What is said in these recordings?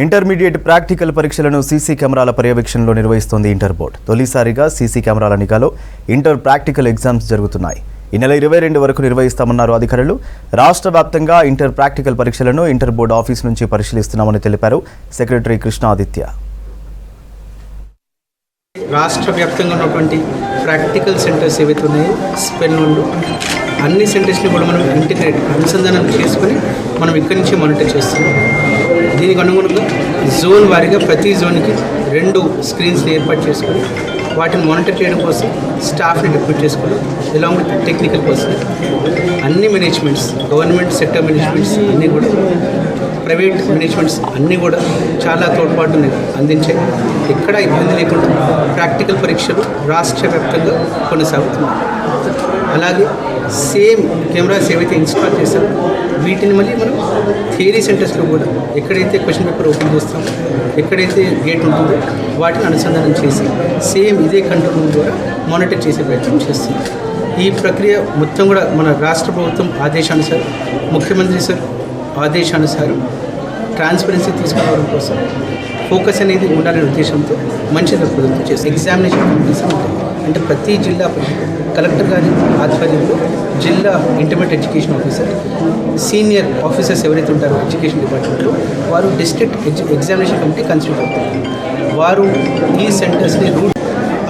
Intermediate practical పరీక్షలను CC కెమెరాల పర్యవేక్షణలో నిర్వహిస్తోంది ఇంటర్ బోర్డు. తొలిసారిగా సీసీ కెమెరాల నిఘాలో ఇంటర్ ప్రాక్టికల్ ఎగ్జామ్స్ జరుగుతున్నాయి. ఈ నెల 22 వరకు నిర్వహిస్తామన్నారు అధికారులు. రాష్ట్ర వ్యాప్తంగా ఇంటర్ ప్రాక్టికల్ పరీక్షలను ఇంటర్ బోర్డు ఆఫీస్ నుంచి పరిశీలిస్తున్నామని తెలిపారు సెక్రటరీ కృష్ణాదిత్య. రాష్ట్ర వ్యాప్తంగా ఉన్నటువంటి ప్రాక్టికల్ సెంటర్స్ ఏవైతే ఉన్నాయో స్పెన్లు అన్ని సెంటర్స్ని కూడా మనం ఇంటిగ్రేట్ అనుసంధానం చేసుకొని మనం ఇక్కడి నుంచి మానిటర్ చేస్తున్నాం. దీనికి అనుగుణంగా జోన్ వారీగా ప్రతి జోన్కి 2 స్క్రీన్స్ని ఏర్పాటు చేసుకొని వాటిని మానిటర్ చేయడం కోసం స్టాఫ్ని డిప్యూట్ చేసుకుని ఎలాంగ్ విత్ టెక్నికల్ పర్సన్ అన్ని మేనేజ్మెంట్స్ గవర్నమెంట్ సెక్టర్ మేనేజ్మెంట్స్ అన్నీ కూడా ప్రైవేట్ మేనేజ్మెంట్స్ అన్నీ కూడా చాలా తోడ్పాటుని అందించాయి. ఎక్కడా ఇబ్బంది లేకుండా ప్రాక్టికల్ పరీక్షలు రాష్ట్ర వ్యాప్తంగా కొనసాగుతున్నాయి. అలాగే సేమ్ కెమెరాస్ ఏవైతే ఇన్స్టాల్ చేస్తారో వీటిని మళ్ళీ మనం థియరీ సెంటర్స్లో కూడా ఎక్కడైతే క్వశ్చన్ పేపర్ ఓపెన్ చేస్తామో ఎక్కడైతే గేట్ ఉంటుందో వాటిని అనుసంధానం చేసి సేమ్ ఇదే కంట్రోల్ రూమ్ ద్వారా మానిటర్ చేసే ప్రయత్నం చేస్తున్నాం. ఈ ప్రక్రియ మొత్తం కూడా మన రాష్ట్ర ప్రభుత్వం ఆదేశానుసారం ముఖ్యమంత్రి సార్ ఆదేశానుసారం ట్రాన్స్పరెన్సీ తీసుకురావడం కోసం ఫోకస్ అనేది ఉండాలనే ఉద్దేశంతో మంచి దృక్పథంతో చేస్తాం. ఎగ్జామినేషన్ కమిటీస్ ఉంటాయి. అంటే ప్రతి జిల్లా కలెక్టర్ గారి ఆధ్వర్యంలో జిల్లా intermediate education officer senior officers ఎవరైతే ఉంటారో ఎడ్యుకేషన్ డిపార్ట్మెంట్లో వారు డిస్ట్రిక్ట్ ఎగ్జామినేషన్ కమిటీ కన్సిడర్ అవుతారు. వారు ఈ సెంటర్స్ని రూట్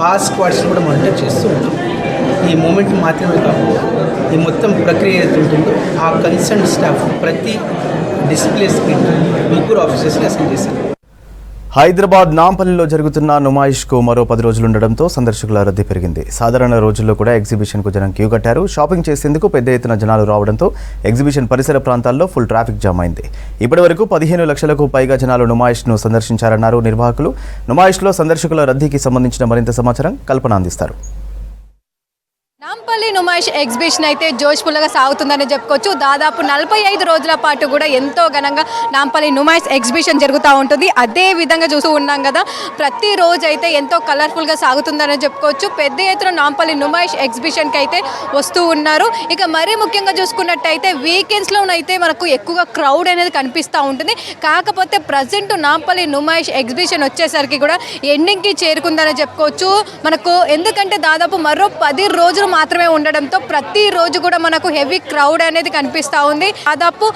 ఆ స్క్వాడ్స్ని కూడా మానిటర్ చేస్తూ ఉంటారు. ఈ మూమెంట్ మాత్రమే కాకుండా ఈ మొత్తం ప్రక్రియ ఏదైతే ఉంటుందో ఆ కన్సర్న్ స్టాఫ్ ప్రతి డిస్ప్లేస్కి 3 ఆఫీసర్స్ని అసైన్ చేశారు. హైదరాబాద్ నాంపల్లిలో జరుగుతున్న నుమాయిష్కు మరో 10 రోజులుండడంతో సందర్శకుల రద్దీ పెరిగింది. సాధారణ రోజుల్లో కూడా ఎగ్జిబిషన్కు జనం క్యూ కట్టారు. షాపింగ్ చేసేందుకు పెద్ద ఎత్తున జనాలు రావడంతో ఎగ్జిబిషన్ పరిసర ప్రాంతాల్లో ఫుల్ ట్రాఫిక్ జామ్ అయింది. ఇప్పటివరకు 15 లక్షలకు పైగా జనాలు నుమాయిష్ను సందర్శించారన్నారు నిర్వాహకులు. నుమాయిష్లో సందర్శకుల రద్దీకి సంబంధించిన మరింత సమాచారం కల్పన అందిస్తారు. నాంపల్లి నుమాయిష్ ఎగ్జిబిషన్ అయితే జోష్ఫుల్గా సాగుతుందని చెప్పుకోవచ్చు. దాదాపు 45 రోజుల పాటు కూడా ఎంతో ఘనంగా నాంపల్లి నుమాయిష్ ఎగ్జిబిషన్ జరుగుతూ ఉంటుంది. అదే విధంగా చూస్తూ ఉన్నాం కదా, ప్రతిరోజు అయితే ఎంతో కలర్ఫుల్గా సాగుతుందని చెప్పుకోవచ్చు. పెద్ద ఎత్తున నాంపల్లి నుమాయిష్ ఎగ్జిబిషన్కి అయితే వస్తూ ఉన్నారు. ఇక మరీ ముఖ్యంగా చూసుకున్నట్టయితే వీకెండ్స్లోనైతే మనకు ఎక్కువగా క్రౌడ్ అనేది కనిపిస్తూ ఉంటుంది. కాకపోతే ప్రజెంట్ నాంపల్లి నుమాయిష్ ఎగ్జిబిషన్ వచ్చేసరికి కూడా ఎండింగ్కి చేరుకుందని చెప్పుకోవచ్చు మనకు. ఎందుకంటే దాదాపు మరో 10 రోజులు మాత్రమే ఉండడంతో ప్రతిరోజు కూడా మనకు హెవీ క్రౌడ్ అనేది కనిపిస్తూ ఉంది. దాదాపు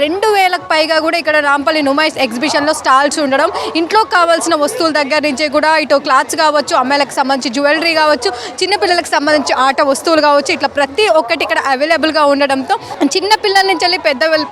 2000కు పైగా కూడా ఇక్కడ నాంపల్లి నుమాయిష్ ఎగ్జిబిషన్లో స్టాల్స్ ఉండడం, ఇంట్లో కావాల్సిన వస్తువుల దగ్గర నుంచి కూడా ఇటు క్లాత్స్ కావచ్చు, అమ్మాయిలకు సంబంధించి జ్యువెలరీ కావచ్చు, చిన్నపిల్లలకు సంబంధించి ఆట వస్తువులు కావచ్చు, ఇట్లా ప్రతి ఒక్కటి ఇక్కడ అవైలబుల్గా ఉండడంతో చిన్న పిల్లల నుంచి వెళ్ళి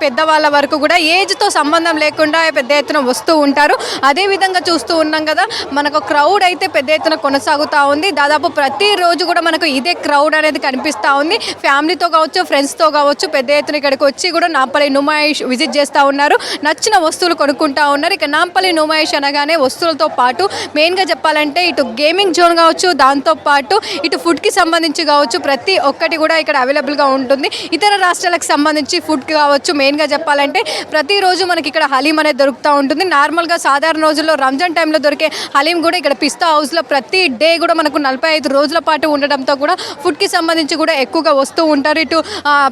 పెద్దవాళ్ళ వరకు కూడా ఏజ్తో సంబంధం లేకుండా పెద్ద ఎత్తున వస్తూ ఉంటారు. అదేవిధంగా చూస్తూ ఉన్నాం కదా, మనకు క్రౌడ్ అయితే పెద్ద ఎత్తున కొనసాగుతూ ఉంది. దాదాపు ప్రతిరోజు కూడా మనకు ఇదే క్రౌడ్ అనేది కనిపిస్తూ ఉంది. ఫ్యామిలీతో కావచ్చు, ఫ్రెండ్స్తో కావచ్చు పెద్ద ఎత్తున ఇక్కడికి వచ్చి కూడా నాంపల్లి నుమాయిష్ విజిట్ చేస్తూ ఉన్నారు. నచ్చిన వస్తువులు కొనుక్కుంటూ ఉన్నారు. ఇక నాంపల్లి నుమాయిష్ అనగానే వస్తువులతో పాటు మెయిన్గా చెప్పాలంటే ఇటు గేమింగ్ జోన్ కావచ్చు, దాంతోపాటు ఇటు ఫుడ్కి సంబంధించి కావచ్చు ప్రతి ఒక్కటి కూడా ఇక్కడ అవైలబుల్గా ఉంటుంది. ఇతర రాష్ట్రాలకు సంబంధించి ఫుడ్ కావచ్చు, మెయిన్గా చెప్పాలంటే ప్రతిరోజు మనకి ఇక్కడ హలీం అనేది దొరుకుతూ ఉంటుంది. నార్మల్గా సాధారణ రోజుల్లో రంజాన్ టైంలో దొరికే హలీం కూడా ఇక్కడ పిస్తా హౌస్లో ప్రతి డే కూడా మనకు 45 రోజుల పాటు ఉండడంతో కూడా ఫుడ్కి సంబంధించి కూడా ఎక్కువగా వస్తూ ఉంటారు. ఇటు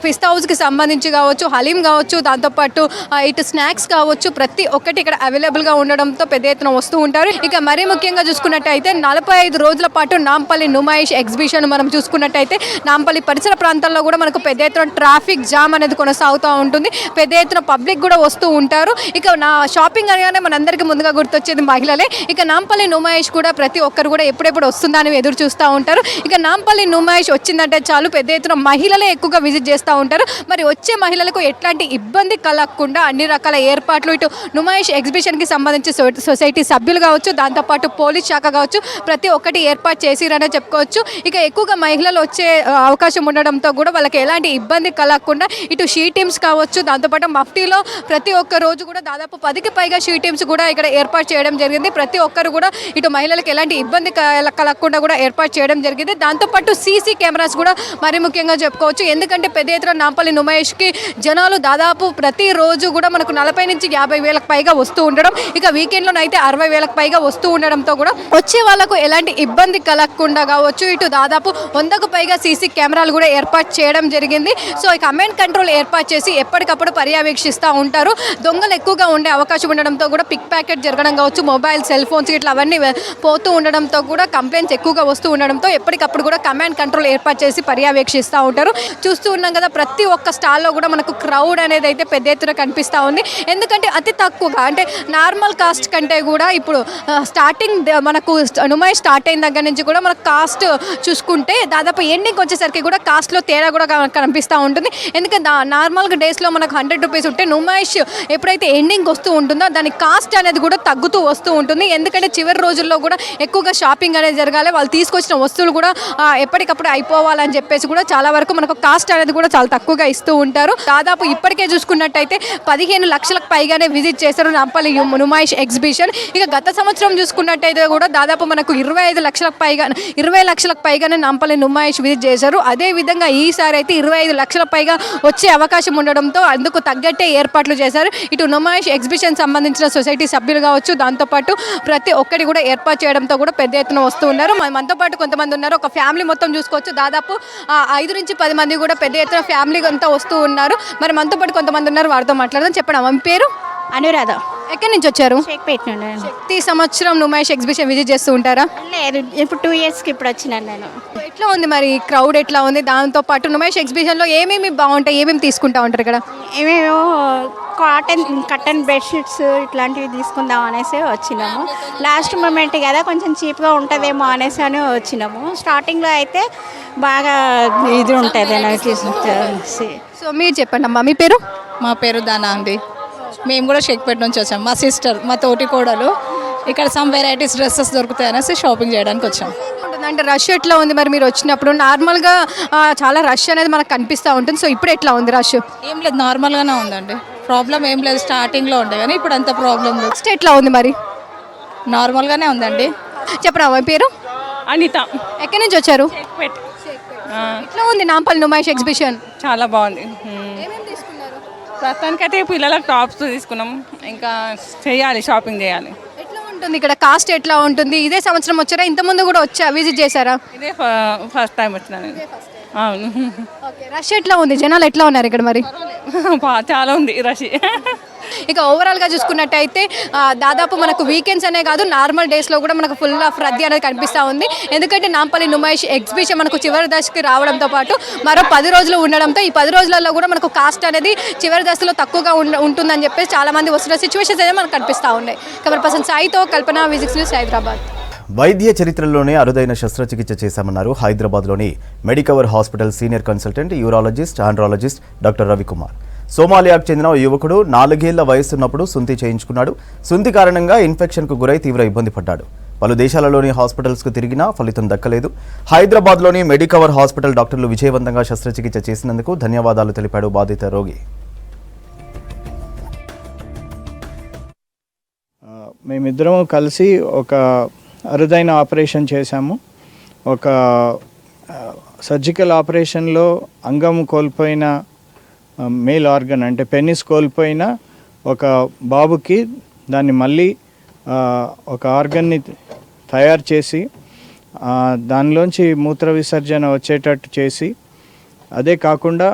పిస్తా హౌస్కి సంబంధించి కావచ్చు, హలీం కావచ్చు, దాంతోపాటు ఇటు స్నాక్స్ కావచ్చు ప్రతి ఒక్కటి ఇక్కడ అవైలబుల్గా ఉండడంతో పెద్ద ఎత్తున వస్తూ ఉంటారు. ఇక మరీ ముఖ్యంగా చూసుకున్నట్టయితే 45 రోజుల పాటు నాంపల్లి నుమాయిష్ ఎగ్జిబిషన్ మనం చూసుకున్నట్టయితే నాంపల్లి పరిసర ప్రాంతాల్లో కూడా మనకు పెద్ద ఎత్తున ట్రాఫిక్ జామ్ అనేది కొనసాగుతూ ఉంటుంది. పెద్ద ఎత్తున పబ్లిక్ కూడా వస్తూ ఉంటారు. ఇక నా షాపింగ్ అనగానే మనందరికీ ముందుగా గుర్తొచ్చేది మహిళలే. ఇక నాంపల్లి నుమాయిష్ కూడా ప్రతి ఒక్కరు కూడా ఎప్పుడెప్పుడు వస్తుందని ఎదురు చూస్తూ ఉంటారు. ఇక నాంపల్లి నుమాయిష్ వచ్చిందంటే చాలు పెద్ద ఎత్తున మహిళలే ఎక్కువగా విజిట్ చేస్తూ ఉంటారు. మరి వచ్చే మహిళలకు ఎట్లాంటి ఇబ్బంది కలగకుండా అన్ని రకాల ఏర్పాట్లు ఇటు నుమాయిష్ ఎగ్జిబిషన్కి సంబంధించి సొసైటీ సభ్యులు కావచ్చు, దాంతోపాటు పోలీస్ శాఖ కావచ్చు ప్రతి ఒక్కటి ఏర్పాటు చేసిరనే చెప్పుకోవచ్చు. ఇక ఎక్కువగా మహిళలు వచ్చే అవకాశం ఉండడంతో కూడా వాళ్ళకి ఎలాంటి ఇబ్బంది కలగకుండా ఇటు షీ టీమ్స్ కావచ్చు, దాంతోపాటు మఫ్టీలో ప్రతి ఒక్క రోజు కూడా దాదాపు 10కి పైగా షీ టీమ్స్ కూడా ఇక్కడ ఏర్పాటు చేయడం జరిగింది. ప్రతి ఒక్కరు కూడా ఇటు మహిళలకు ఎలాంటి ఇబ్బంది కలగకుండా కూడా ఏర్పాటు చేయడం జరిగింది. దాంతోపాటు సీసీ కెమెరాస్ సపోర్టర్స్ కూడా మరీ ముఖ్యంగా చెప్పుకోవచ్చు. ఎందుకంటే పెద్ద ఎత్తున నాంపల్లి నుమాయిష్కి జనాలు దాదాపు ప్రతిరోజు కూడా మనకు 40 నుంచి 50 వేలకు పైగా వస్తూ ఉండడం, ఇక వీకెండ్లో అయితే 60 వేలకు పైగా వస్తూ ఉండడంతో కూడా వచ్చే వాళ్ళకు ఎలాంటి ఇబ్బంది కలగకుండా కావచ్చు. ఇటు దాదాపు 100కు పైగా సీసీ కెమెరాలు కూడా ఏర్పాటు చేయడం జరిగింది. సో ఈ కమాండ్ కంట్రోల్ ఏర్పాటు చేసి ఎప్పటికప్పుడు పర్యవేక్షిస్తూ ఉంటారు. దొంగలు ఎక్కువగా ఉండే అవకాశం ఉండడంతో కూడా పిక్ ప్యాకెట్ జరగడం కావచ్చు, మొబైల్ సెల్ ఫోన్స్ ఇట్లా అవన్నీ పోతూ ఉండడంతో కూడా కంప్లైంట్స్ ఎక్కువగా వస్తూ ఉండడంతో ఎప్పటికప్పుడు కూడా కమాండ్ కంట్రోల్ ఏర్పాటు చేసి పర్యవేక్షిస్తూ ఉంటారు. చూస్తూ ఉన్నాం కదా, ప్రతి ఒక్క స్టాల్లో కూడా మనకు క్రౌడ్ అనేది అయితే పెద్ద ఎత్తున కనిపిస్తూ ఉంది. ఎందుకంటే అతి తక్కువగా అంటే నార్మల్ కాస్ట్ కంటే కూడా ఇప్పుడు స్టార్టింగ్ మనకు నుమాయిష్ స్టార్ట్ అయిన దగ్గర నుంచి కూడా మనకు కాస్ట్ చూసుకుంటే దాదాపు ఎండింగ్ వచ్చేసరికి కూడా కాస్ట్లో తేడా కూడా కనిపిస్తూ ఉంటుంది. ఎందుకంటే నార్మల్గా డేస్లో మనకు 100 రూపీస్ ఉంటే నుమాయిష్ ఎప్పుడైతే ఎండింగ్ వస్తూ ఉంటుందో దాని కాస్ట్ అనేది కూడా తగ్గుతూ వస్తూ ఉంటుంది. ఎందుకంటే చివరి రోజుల్లో కూడా ఎక్కువగా షాపింగ్ అనేది జరగాలి, వాళ్ళు తీసుకొచ్చిన వస్తువులు కూడా ఎప్పటికప్పుడు అయిపోవాలని చెప్పేసి కూడా చాలా వరకు మనకు కాస్ట్ అనేది కూడా చాలా తక్కువగా ఇస్తూ ఉంటారు. దాదాపు ఇప్పటికే చూసుకున్నట్టయితే 15 లక్షలకు పైగానే విజిట్ చేశారు నాంపల్లి నుమాయిష్ ఎగ్జిబిషన్. ఇక గత సంవత్సరం చూసుకున్నట్టయితే కూడా దాదాపు మనకు 20 లక్షలకు పైగానే నాంపల్లి నుమాయిష్ విజిట్ చేశారు. అదేవిధంగా ఈసారి అయితే 25 లక్షల పైగా వచ్చే అవకాశం ఉండడంతో అందుకు తగ్గట్టే ఏర్పాట్లు చేశారు. ఇటు నుమాయిష్ ఎగ్జిబిషన్ సంబంధించిన సొసైటీ సభ్యులు కావచ్చు, దాంతోపాటు ప్రతి ఒక్కటి కూడా ఏర్పాటు చేయడంతో కూడా పెద్ద ఎత్తున వస్తూ ఉన్నారు. మనతో పాటు కొంతమంది ఉన్నారు. ఒక ఫ్యామిలీ మొత్తం చూసుకోవచ్చు, దాదాపు 5 నుంచి 10 మంది కూడా పెద్ద ఎత్తున ఫ్యామిలీ అంతా వస్తూ ఉన్నారు. మరి మనతో పాటు కొంతమంది ఉన్నారు, వారితో మాట్లాడదాం. చెప్పండి, మీ పేరు? అనురాధ. ఎక్కడి నుంచి వచ్చారు? షేక్పేట నుండి. ప్రతి సంవత్సరం నుమాయిష్ ఎగ్జిబిషన్ విజిట్ చేస్తూ ఉంటారా? లేదు, ఇప్పుడు 2 ఇయర్స్కి ఇప్పుడు వచ్చినాను నేను. ఎట్లా ఉంది మరి క్రౌడ్ ఎట్లా ఉంది? దాంతో పాటు నుమాయిష్ ఎగ్జిబిషన్లో ఏమేమి బాగుంటాయి, ఏమేమి తీసుకుంటా ఉంటారు ఇక్కడ? ఏమేమో కటన్ బెడ్షీట్స్ ఇట్లాంటివి తీసుకుందాం అనేసి వచ్చినాము. లాస్ట్ మూమెంట్ కదా, కొంచెం చీప్గా ఉంటుందేమో అనేసి అని వచ్చినాము. స్టార్టింగ్లో అయితే బాగా ఇది ఉంటుంది నాకు. సో మీరు చెప్పండి అమ్మా, మీ పేరు? మా పేరు దానా అండి. మేము కూడా షేక్పేట నుంచి వచ్చాం. మా సిస్టర్, మా తోటి కోడలు ఇక్కడ సమ్ వెరైటీస్ డ్రెస్సెస్ దొరుకుతాయి అనేసి షాపింగ్ చేయడానికి వచ్చాం. అంటే రష్ ఎట్లా ఉంది మరి మీరు వచ్చినప్పుడు? నార్మల్గా చాలా రష్ అనేది మనకు కనిపిస్తూ ఉంటుంది. సో ఇప్పుడు ఎట్లా ఉంది రష్? ఏం లేదు, నార్మల్గానే ఉందండి. ప్రాబ్లం ఏం లేదు, స్టార్టింగ్లో ఉండే కానీ ఇప్పుడు అంత ప్రాబ్లం లేదు. ఫస్ట్ ఎట్లా ఉంది మరి? నార్మల్గానే ఉందండి. చెప్పరా మీ పేరు? అనిత. ఎక్కడి నుంచి వచ్చారు? షేక్పేట్. ఎట్లా ఉంది నాంపల్లి నుమాయిష్ ఎగ్జిబిషన్? చాలా బాగుంది. ప్రస్తుతానికైతే పిల్లలకు టాప్స్ తీసుకున్నాం, ఇంకా చేయాలి, షాపింగ్ చేయాలి. ఎట్లా ఉంటుంది ఇక్కడ? కాస్ట్ ఎట్లా ఉంటుంది? ఇదే సంవత్సరం వచ్చారా? ఇంతకుముందు కూడా విజిట్ చేశారా? ఇదే ఫస్ట్ టైం వచ్చినాను. అవును. రష్ ఎట్లా ఉంది? జనాలు ఎట్లా ఉన్నారు ఇక్కడ మరి? చాలా ఉంది రష్. ఇక ఓవరాల్గా చూసుకున్నట్టయితే దాదాపు మనకు వీకెండ్స్ అనే కాదు, నార్మల్ డేస్లో కూడా మనకు ఫుల్ ఆఫ్ రద్దీ అనేది కనిపిస్తూ ఉంది. ఎందుకంటే నాంపల్లి నుమాయిష్ ఎగ్జిబిషన్ మనకు చివరి దశకి రావడంతో పాటు మరో 10 రోజులు ఉండడంతో ఈ 10 రోజులలో కూడా మనకు కాస్ట్ అనేది చివరి దశలో తక్కువగా ఉంటుందని చెప్పేసి చాలామంది వస్తున్న సిచ్యువేషన్స్ అయితే మనకు కనిపిస్తూ ఉన్నాయి. కెమెరా పర్సన్ సాయితో కల్పన, విజిక్స్ న్యూస్, హైదరాబాద్. వైద్య చరిత్రలోనే అరుదైన శస్త్రచికిత్స చేశామన్నారు హైదరాబాద్లోని Medicover hospital senior consultant urologist andrologist doctor Ravikumar. సోమాలియాకు చెందిన ఓ యువకుడు 4 ఏళ్ల వయసున్నప్పుడు సుంతి చేయించుకున్నాడు. సుంతి కారణంగా ఇన్ఫెక్షన్కు గురై తీవ్ర ఇబ్బంది పడ్డాడు. పలు దేశాలలోని హాస్పిటల్స్కు తిరిగినా ఫలితం దక్కలేదు. హైదరాబాద్లోని మెడికవర్ హాస్పిటల్ డాక్టర్లు విజయవంతంగా శస్త్రచికిత్స చేసినందుకు ధన్యవాదాలు తెలిపాడు బాధిత రోగి. మేమిద్దరం కలిసి ఒక అరుదైన ఆపరేషన్ చేశాము. ఒక సర్జికల్ ఆపరేషన్లో అంగం కోల్పోయిన మేల్ ఆర్గన్ అంటే పెనిస్ కోల్పోయిన ఒక బాబుకి దాన్ని మళ్ళీ ఒక ఆర్గన్ని తయారు చేసి దానిలోంచి మూత్ర విసర్జన వచ్చేటట్టు చేసి, అదే కాకుండా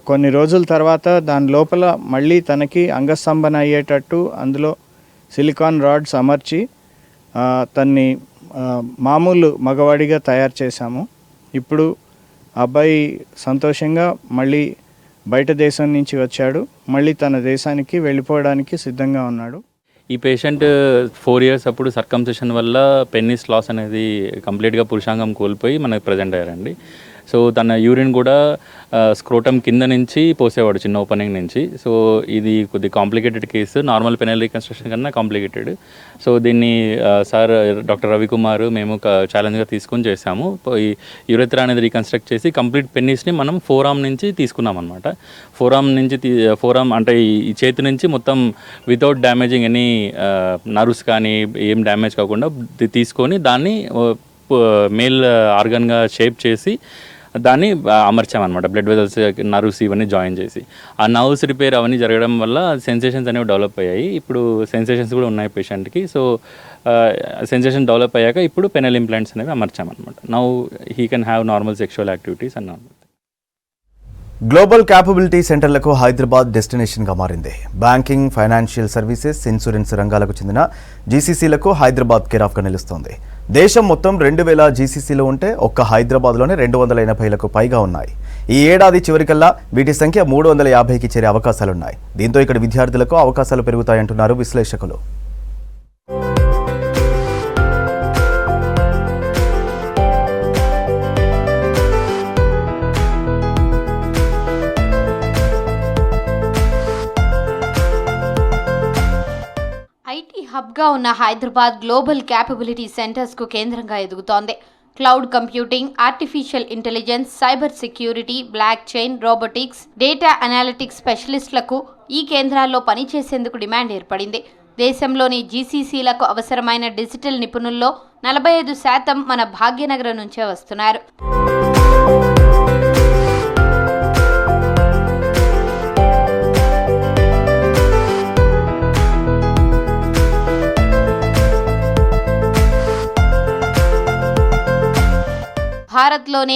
కొన్ని రోజుల తర్వాత దాని లోపల మళ్ళీ తనకి అంగస్తంభన అయ్యేటట్టు అందులో సిలికాన్ రాడ్స్ అమర్చి తన్ని మామూలు మగవాడిగా తయారు చేశాము. ఇప్పుడు అబ్బాయి సంతోషంగా మళ్ళీ బయట దేశం నుంచి వచ్చాడు, మళ్ళీ తన దేశానికి వెళ్ళిపోవడానికి సిద్ధంగా ఉన్నాడు. ఈ పేషెంట్ 4 ఇయర్స్ అప్పుడు సర్కంసెషన్ వల్ల పెన్నిస్ లాస్ అనేది కంప్లీట్గా పురుషాంగం కోల్పోయి మనకు ప్రజెంట్ అయ్యారండి. సో తన యూరిన్ కూడా స్క్రోటమ్ కింద నుంచి పోసేవాడు, చిన్న ఓపెనింగ్ నుంచి. సో ఇది కొద్ది complicated case, normal penal reconstruction కన్నా కాంప్లికేటెడ్. సో దీన్ని సార్ డాక్టర్ రవికుమార్ మేము ఛాలెంజ్గా తీసుకొని చేసాము. ఈ యురెత్రా అనేది రీకన్స్ట్రక్ట్ చేసి కంప్లీట్ పెన్నిస్ని మనం ఫోరామ్ నుంచి తీసుకున్నాం అనమాట. ఫోరామ్ అంటే ఈ చేతి నుంచి మొత్తం వితౌట్ డ్యామేజింగ్ ఎనీ నర్వ్స్ కానీ ఏం డ్యామేజ్ కాకుండా తీసుకొని దాన్ని మేల్ ఆర్గన్గా షేప్ చేసి దాన్ని అమర్చామన్నమాట. బ్లడ్ వెజల్స్, నర్వ్స్ ఇవన్నీ జాయిన్ చేసి ఆ నర్వ్స్ రిపేర్ అవన్నీ జరగడం వల్ల సెన్సేషన్స్ అనేవి డెవలప్ అయ్యాయి. ఇప్పుడు సెన్సేషన్స్ కూడా ఉన్నాయి పేషెంట్కి. సో సెన్సేషన్ డెవలప్ అయ్యాక ఇప్పుడు పెనల్ ఇంప్లాంట్స్ అనేవి అమర్చామన్నమాట. Now he can have normal sexual activities and normal. Global capability సెంటర్లకు హైదరాబాద్ డెస్టినేషన్గా మారింది. బ్యాంకింగ్, ఫైనాన్షియల్ సర్వీసెస్, ఇన్సూరెన్స్ రంగాలకు చెందిన జీసీసీలకు హైదరాబాద్ కేరాఫ్గా నిలుస్తోంది. దేశం మొత్తం 2000 జీసీసీలు ఉంటే ఒక్క హైదరాబాద్లోనే 280లకు పైగా ఉన్నాయి. ఈ ఏడాది చివరికల్లా వీటి సంఖ్య 350కి చేరే అవకాశాలున్నాయి. దీంతో ఇక్కడ విద్యార్థులకు అవకాశాలు పెరుగుతాయంటున్నారు విశ్లేషకులు. ఐటీ హబ్గా ఉన్న హైదరాబాద్ గ్లోబల్ క్యాపబిలిటీ సెంటర్స్కు కేంద్రంగా ఎదుగుతోంది. Cloud computing, artificial intelligence, cyber security, blockchain, robotics, data analytics స్పెషలిస్టులకు ఈ కేంద్రాల్లో పనిచేసేందుకు డిమాండ్ ఏర్పడింది. దేశంలోని జీసీసీలకు అవసరమైన డిజిటల్ నిపుణుల్లో 45% మన భాగ్యనగరం నుంచే వస్తున్నారు. భారత్లోనే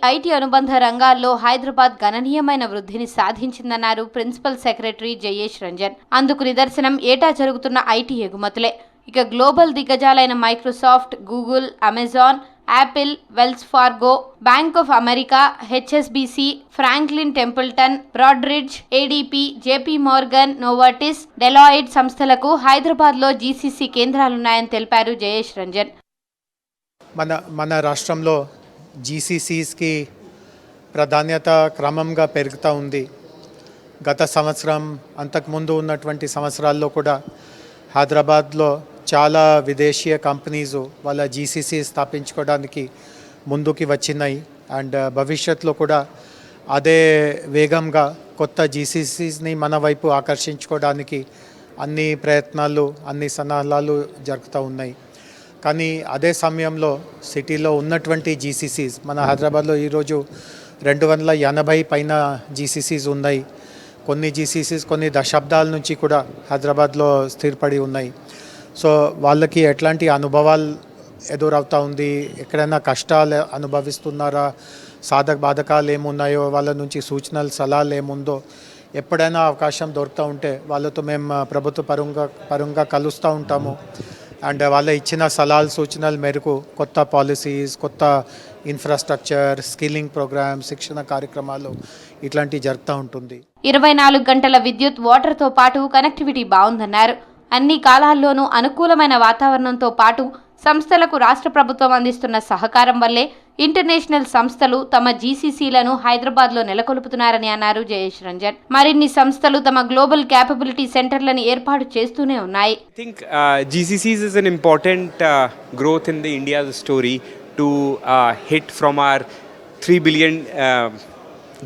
ఐటీ అనుబంధ రంగాల్లో హైదరాబాద్ గణనీయమైన వృద్ధిని సాధించిందన్నారు ప్రిన్సిపల్ సెక్రటరీ జయేష్ రంజన్. అందుకు నిదర్శనం ఏటా జరుగుతున్న ఐటీ ఎగుమతులే. ఇక గ్లోబల్ దిగ్గజాలైన Microsoft, Google, Amazon, Apple, Wells Fargo, Bank of America, HSBC, Franklin Templeton, Broadridge, ADP, JP Morgan, Novartis, Deloitte సంస్థలకు హైదరాబాద్లో జీసీసీ కేంద్రాలున్నాయని తెలిపారు జయేష్ రంజన్. మన రాష్ట్రంలో జీసీసీస్కి ప్రాధాన్యత క్రమంగా పెరుగుతూ ఉంది. గత సంవత్సరం, అంతకుముందు ఉన్నటువంటి సంవత్సరాల్లో కూడా హైదరాబాద్లో చాలా విదేశీయ కంపెనీస్ వాళ్ళ జీసీసీ స్థాపించుకోవడానికి ముందుకి వచ్చినాయి. అండ్ భవిష్యత్తులో కూడా అదే వేగంగా కొత్త జీసీసీస్ని మన వైపు ఆకర్షించుకోవడానికి అన్ని ప్రయత్నాలు, అన్ని సన్నాహాలు జరుగుతూ ఉన్నాయి. కానీ అదే సమయంలో సిటీలో ఉన్నటువంటి జీసీసీస్, మన హైదరాబాద్లో ఈరోజు 280 పైన జీసీసీస్ ఉన్నాయి. కొన్ని జీసీసీస్ కొన్ని దశాబ్దాల నుంచి కూడా హైదరాబాద్లో స్థిరపడి ఉన్నాయి. సో వాళ్ళకి ఎట్లాంటి అనుభవాలు ఎదురవుతూ ఉంది, ఎక్కడైనా కష్టాలు అనుభవిస్తున్నారా, సాధక బాధకాలు ఏమున్నాయో, వాళ్ళ నుంచి సూచనలు, సలహాలు ఏముందో, ఎప్పుడైనా అవకాశం దొరుకుతూ ఉంటే వాళ్ళతో మేము ప్రభుత్వ పరంగా కలుస్తూ ఉంటాము. అండ్ వాళ్ళ ఇచ్చిన సలహాలు, సూచనల మేరకు కొత్త పాలసీస్, కొత్త ఇన్ఫ్రాస్ట్రక్చర్, స్కిల్లింగ్ ప్రోగ్రామ్స్, శిక్షణ కార్యక్రమాలు ఇట్లాంటివి జరుగుతూ ఉంటుంది. 24 గంటల విద్యుత్, వాటర్తో పాటు కనెక్టివిటీ బాగుందన్నారు. అన్ని కాలాల్లోనూ అనుకూలమైన వాతావరణంతో పాటు సంస్థలకు రాష్ట్ర ప్రభుత్వం అందిస్తున్న సహకారం వల్లే ఇంటర్నేషనల్ సంస్థలు తమ జీసీసీలను హైదరాబాద్లో నెలకొల్పుతున్నారని అన్నారు జయేష్ రంజన్. మరిన్ని సంస్థలు తమ గ్లోబల్ క్యాపబిలిటీ సెంటర్లను ఏర్పాటు చేస్తూనే ఉన్నాయి. I think GCCs is an important growth in the India's story to hit from our 3 billion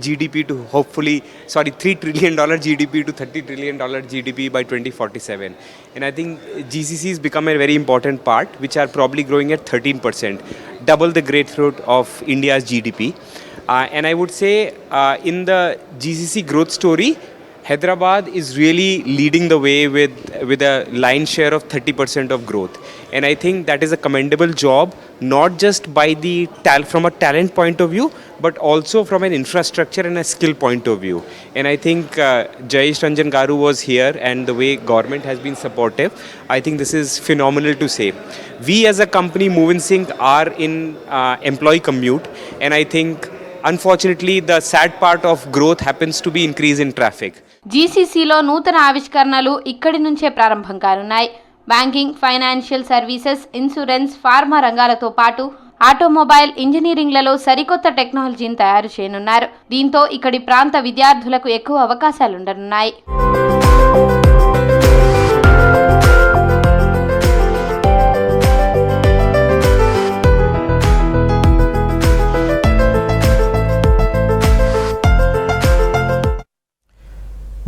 GDP to $3 trillion GDP to $30 trillion GDP by 2047. And I think GCCs become a very important part, which are probably growing at 13%, double the growth rate of India's GDP. And I would say in the GCC growth story, Hyderabad is really leading the way with a line share of 30% of growth. And I think that is a commendable job, not just by from a talent point of view, but also from an infrastructure and a skill point of view. And I think Jayesh Ranjan Garu was here, and the way government has been supportive, I think this is phenomenal to say. We as a company, MoveInSync, are in employee commute, and I think unfortunately the sad part of growth happens to be increase in traffic. జీసీసీలో నూతన ఆవిష్కరణలు ఇక్కడి నుంచే ప్రారంభం కానున్నాయి. Banking, financial services, insurance, pharma రంగాలతో పాటు automobile, ఇంజనీరింగ్లలో సరికొత్త టెక్నాలజీని తయారు చేయనున్నారు. దీంతో ఇక్కడి ప్రాంత విద్యార్థులకు ఎక్కువ అవకాశాలుండనున్నాయి.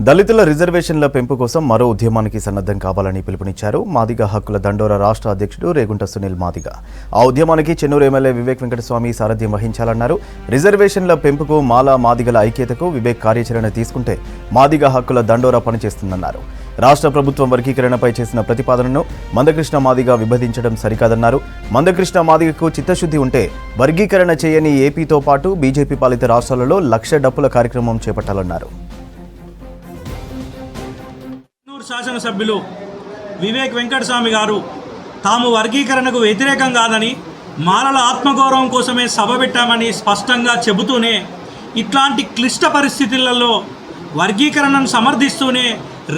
దళితుల రిజర్వేషన్ల పెంపు కోసం మరో ఉద్యమానికి సన్నద్ధం కావాలని పిలుపునిచ్చారు మాదిగ హక్కుల దండోరా రాష్ట్ర అధ్యక్షుడు రేగుంట సునీల్ మాదిగ. ఆ ఉద్యమానికి చెన్నూరు ఎమ్మెల్యే వివేక్ వెంకటస్వామి సారథ్యం వహించాలన్నారు. రిజర్వేషన్ల పెంపుకు మాలా మాదిగల ఐక్యతకు వివేక్ కార్యాచరణ తీసుకుంటే మాదిగ హక్కుల దండోరా పనిచేస్తుందన్నారు. రాష్ట్ర ప్రభుత్వం వర్గీకరణపై చేసిన ప్రతిపాదనను మందకృష్ణ మాదిగ విభజించడం సరికాదన్నారు. మందకృష్ణ మాదిగకు చిత్తశుద్ధి ఉంటే వర్గీకరణ చేయని ఏపీతో పాటు బీజేపీ పాలిత రాష్ట్రాలలో 1,00,000 డప్పుల కార్యక్రమం చేపట్టాలన్నారు. శాసనసభ్యులు వివేక్ వెంకటస్వామి గారు తాము వర్గీకరణకు వ్యతిరేకం కాదని మాలల ఆత్మగౌరవం కోసమే సభ పెట్టామని స్పష్టంగా చెబుతూనే ఇట్లాంటి క్లిష్ట పరిస్థితులలో వర్గీకరణను సమర్థిస్తూనే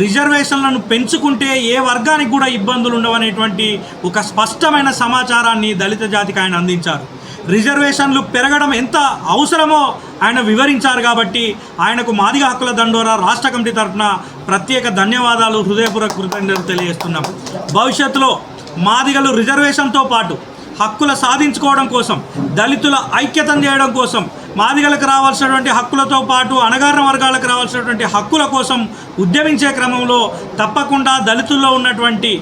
రిజర్వేషన్లను పెంచుకుంటే ఏ వర్గానికి కూడా ఇబ్బందులు ఉండవనేటువంటి ఒక స్పష్టమైన సమాచారాన్ని దళిత జాతికి ఆయన అందించారు. రిజర్వేషన్లు పెరగడం ఎంత అవసరమో ఆయన వివరించారు. కాబట్టి ఆయనకు మాదిగ హక్కుల దండోరా రాష్ట్ర కమిటీ తరఫున ప్రత్యేక ధన్యవాదాలు, హృదయపూర్వక కృతజ్ఞతలు తెలియజేస్తున్నాం. భవిష్యత్తులో మాదిగలు రిజర్వేషన్తో పాటు హక్కుల సాధించుకోవడం కోసం, దళితుల ఐక్యతను చేయడం కోసం, మాదిగలకు రావాల్సినటువంటి హక్కులతో పాటు అణగారిన వర్గాలకు రావాల్సినటువంటి హక్కుల కోసం ఉద్యమించే క్రమంలో తప్పకుండా దళితుల్లో ఉన్నటువంటి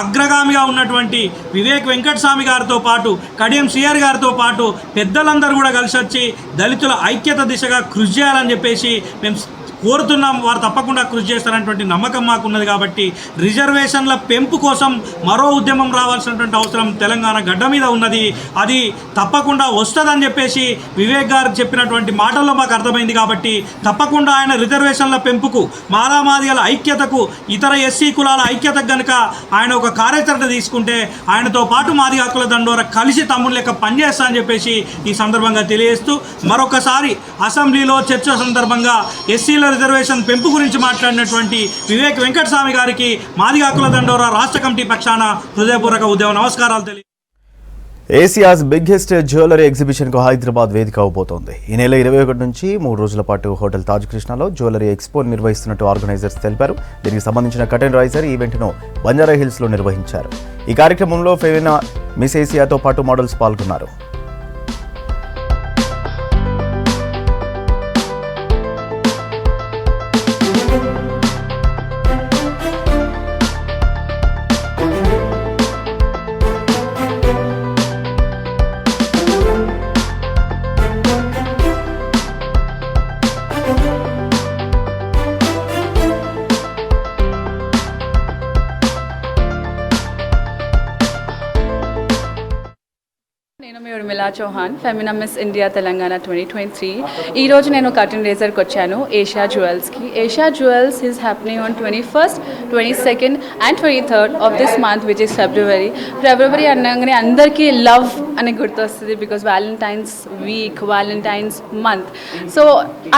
అగ్రగామిగా ఉన్నటువంటి వివేక్ వెంకటస్వామి గారితో పాటు కడియం శ్రీహరి గారితో పాటు పెద్దలందరూ కూడా కలిసి వచ్చి దళితుల ఐక్యత దిశగా కృషి చేయాలని చెప్పేసి మేము కోరుతున్నాం. వారు తప్పకుండా కృషి చేస్తారనేటువంటి నమ్మకం మాకున్నది. కాబట్టి రిజర్వేషన్ల పెంపు కోసం మరో ఉద్యమం రావాల్సినటువంటి అవసరం తెలంగాణ గడ్డ మీద ఉన్నది. అది తప్పకుండా వస్తుందని చెప్పేసి వివేక్ గారు చెప్పినటువంటి మాటల్లో మాకు అర్థమైంది. కాబట్టి తప్పకుండా ఆయన రిజర్వేషన్ల పెంపుకు, మాలామాదిగల ఐక్యతకు, ఇతర ఎస్సీ కులాల ఐక్యతకు కనుక ఆయన ఒక కార్యాచరణ తీసుకుంటే ఆయనతో పాటు మాదిగ హక్కుల దండోరా కలిసి తమ్ముడు లెక్క పనిచేస్తా అని చెప్పేసి ఈ సందర్భంగా తెలియజేస్తూ మరొకసారి అసెంబ్లీలో చర్చ సందర్భంగా ఎస్సీల రిజర్వేషన్ పెంపు గురించి మాట్లాడినటువంటి వివేక్ వెంకటస్వామి గారికి మాదిగ హక్కుల దండోరా రాష్ట్ర కమిటీ పక్షాన హృదయపూర్వక ఉద్యమ నమస్కారాలు తెలియ. ఏసియాస్ బిగ్గెస్ట్ జ్యువెలరీ ఎగ్జిబిషన్కు హైదరాబాద్ వేదిక అవబోతోంది. ఈ నెల 21 నుంచి 3 రోజుల పాటు హోటల్ తాజ్ కృష్ణాలో జ్యువెలరీ ఎక్స్పో నిర్వహిస్తున్నట్టు ఆర్గనైజర్స్ తెలిపారు. దీనికి సంబంధించిన కటన్ రైజర్ ఈవెంట్ను బంజారా హిల్స్లో నిర్వహించారు. ఈ కార్యక్రమంలో ఫెవినా మిస్ ఏసియాతో పాటు మోడల్స్ పాల్గొన్నారు. నేను మీ Urmila Chauhan, Femina miss India Telangana 2023. ఈరోజు నేను కటన్ రేజర్కి వచ్చాను ఏషియా జ్యువెల్స్కి. Asia jewels is happening on 21st, 22nd and 23rd of this month which is February. ఫిబ్రవరి అనగానే అందరికీ లవ్ అని గుర్తొస్తుంది because Valentine's week, Valentine's month. So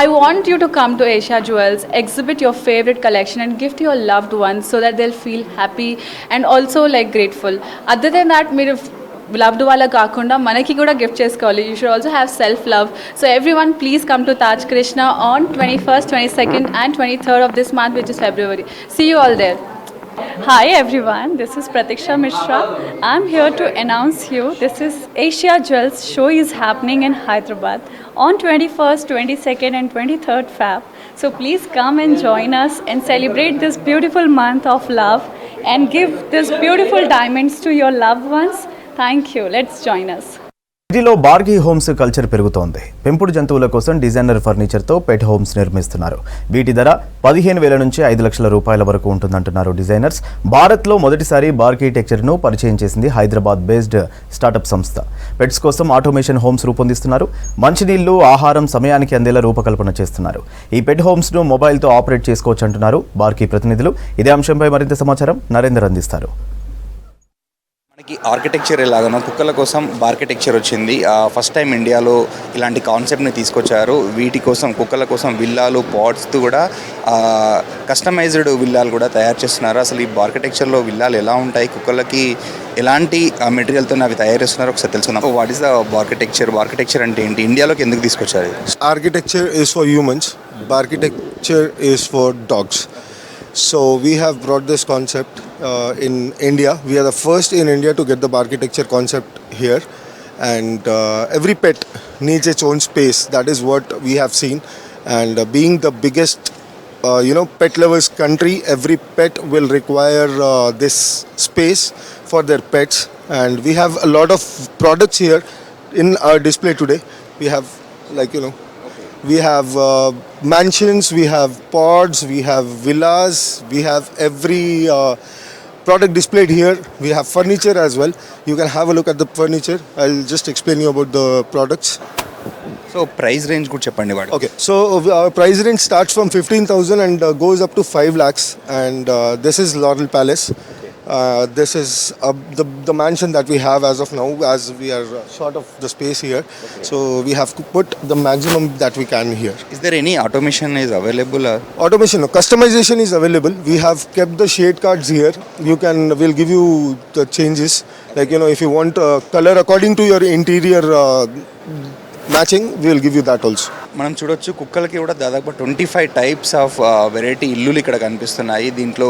I want you to come to Asia jewels, exhibit your favourite collection and gift your loved ones so that they feel happy and also like grateful. Other than that మీరు loved వాళ్ళకి కాకుండా మనకి కూడా gift చేసుకోవాలి. You should also have self love. So everyone please come to Taj Krishna on 21st, 22nd and 23rd of this month which is February. See you all there. Hi everyone, this is Pratiksha Mishra. I'm here to announce you this is Asia Jewels show is happening in Hyderabad on 21st, 22nd and 23rd Feb. So please come and join us and celebrate this beautiful month of love and give this beautiful diamonds to your loved ones. Thank you. Let's join us. సిటీలో బార్గీ homes culture పెరుగుతోంది. పెంపుడు జంతువుల కోసం designer ఫర్నిచర్తో పెట్ homes నిర్మిస్తున్నారు. వీటి ధర 15,000 నుంచి 5 లక్షల రూపాయల వరకు ఉంటుందంటున్నారు డిజైనర్స్. భారత్లో మొదటిసారి బార్కిటెక్చర్ను పరిచయం చేసింది హైదరాబాద్ బేస్డ్ స్టార్టప్ సంస్థ. పెట్స్ కోసం ఆటోమేషన్ హోమ్స్ రూపొందిస్తున్నారు. మంచినీళ్లు, ఆహారం సమయానికి అందేలా రూపకల్పన చేస్తున్నారు. ఈ పెట్ హోమ్స్ను మొబైల్తో ఆపరేట్ చేసుకోవచ్చు అంటున్నారు బార్కీ ప్రతినిధులు. ఇదే అంశంపై మరింత సమాచారం నరేందర్ అందిస్తారు. మనకి ఆర్కిటెక్చర్ ఎలాగనో కుక్కల కోసం బార్కిటెక్చర్ వచ్చింది. ఫస్ట్ టైం ఇండియాలో ఇలాంటి కాన్సెప్ట్ని తీసుకొచ్చారు. వీటి కోసం కుక్కల కోసం విల్లాలు, పాట్స్తో కూడా కస్టమైజ్డ్ విల్లాలు కూడా తయారు చేస్తున్నారు. అసలు ఈ ఆర్కిటెక్చర్లో విల్లాలు ఎలా ఉంటాయి, కుక్కలకి ఎలాంటి మెటీరియల్తో అవి తయారు చేస్తున్నారో ఒకసారి తెలుసుకుందాం. వాట్ ఈస్ ద ఆర్కిటెక్చర్ అంటే ఏంటి, ఇండియాలోకి ఎందుకు తీసుకొచ్చారు? Architecture is for humans, architecture is for dogs. So we have brought this concept in India. We are the first in India to get the architecture concept here, and every pet needs its own space. That is what we have seen, and being the biggest pet lovers country. Every pet will require this space for their pets, and we have a lot of products here in our display today. We have we have mansions, we have pods, we have villas, we have every product displayed here. We have furniture as well. You can have a look at the furniture. I'll just explain you about the products. So price range కూడా చెప్పండి వాడు. Okay, so our price range starts from 15,000 and goes up to 5 lakhs, and this is Laurel Palace. This is the mansion that we have as of now, as we are short of the space here. So we have to put the maximum that we can here. Is there any automation is available? Automation, no, customization is available. We have kept the shade cards here. We'll give you the changes. If you want color according to your interior matching will give you that also. మనం చూడొచ్చు కుక్కలకి కూడా దాదాపు 25 types of variety ఇల్లులు ఇక్కడ కనిపిస్తున్నాయి. దీంట్లో